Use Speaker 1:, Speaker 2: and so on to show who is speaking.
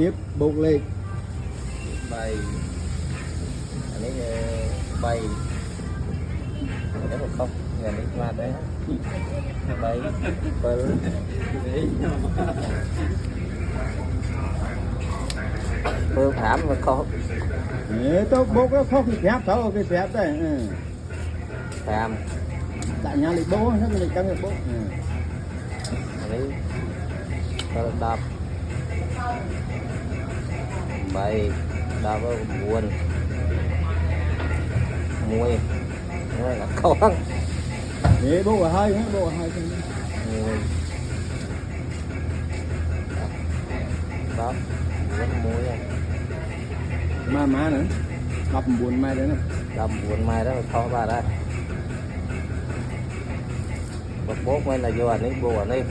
Speaker 1: tiếp bột lên
Speaker 2: bay anh ấy bay nếu mà không nhà đi qua đấy bay phương thảm mà không
Speaker 1: tôi bột nó không phép sao cái phép đây
Speaker 2: thảm
Speaker 1: tại nhà lịch bố nó lịch căng bố
Speaker 2: anh ấy đập bay đập buồn mùi mùi là con
Speaker 1: để bố ở hai
Speaker 2: mùi đập mùi
Speaker 1: má nữa đập buồn mai đấy nè
Speaker 2: đập buồn mai đó khó bà đây bố mới là vô anh ấy bố anh ấy